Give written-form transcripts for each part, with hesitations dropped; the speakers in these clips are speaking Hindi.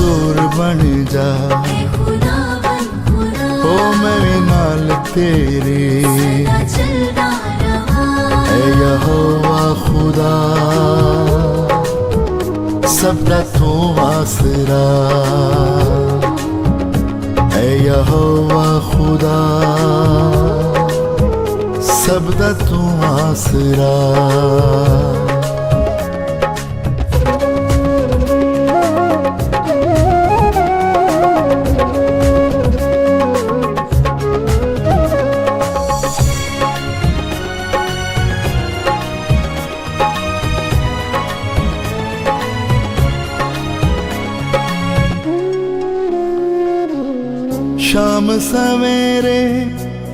जोर बन जा, ओ मैं भी नाल तेरे। ऐ यहोवा खुदा सबदा तू आसरा, ऐ यहोवा खुदा सबदा तू आसरा। शाम सवेरे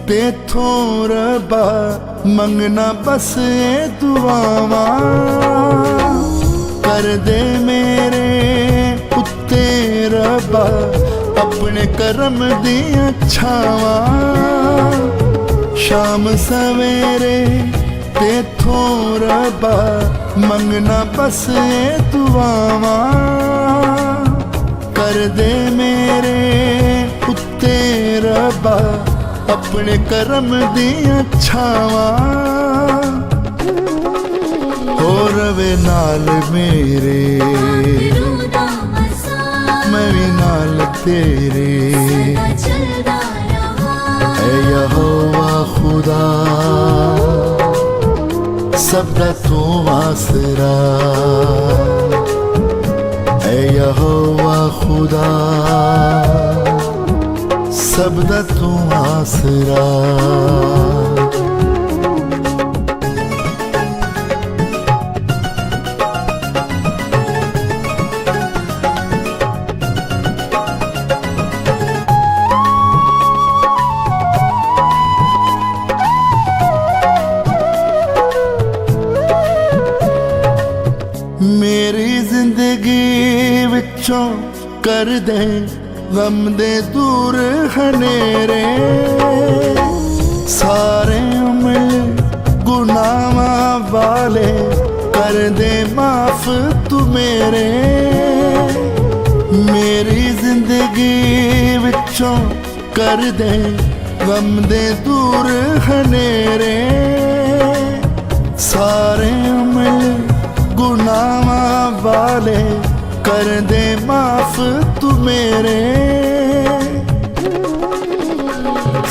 तेथों रबा मंगना बस ए दुआवा, कर दे मेरे उत्ते रबा अपने करम दियां छावां। शाम सवेरे तेथों रबा मंगना बस ए दुआवा, कर दे मेरे उत्ते रबा अपने करम दियां छावां। हो रवे नाल मेरे मैं भी नाल तेरे, ऐ यहोवा खुदा सबदा तू आसरा, ऐ यहोवा खुदा सबदा तू आसरा। मेरी जिंदगी विचों कर दे गम दे दूर हनेरे, सारे मिल गुनाहां वाले कर दे माफ तू मेरे। मेरी जिंदगी विचों कर दे गम दे दूर हनेरे, सारे मिल गुनाहां वाले कर दे माफ तू मेरे।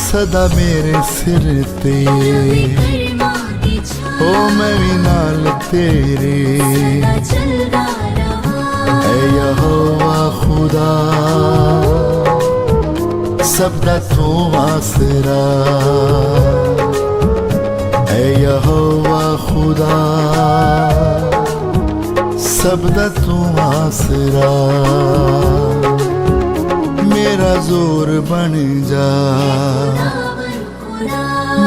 सदा मेरे सिर ते ओ मैं भी नाल तेरे, ऐ यहोवा खुदा सबदा तू आसरा, ऐ यहोवा खुदा सबदा तू आसरा। मेरा जोर बन जा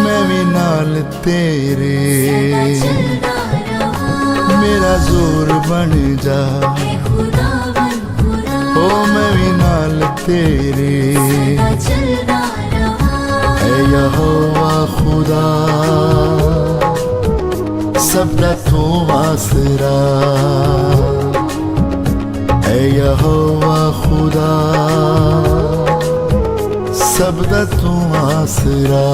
मैं भी नाल तेरे, मेरा जोर बन जा ओ मैं भी नाल तेरे, ऐ यहोवा खुदा सबदा तू आसरा, ऐ यहोवा खुदा सबदा तू आसरा।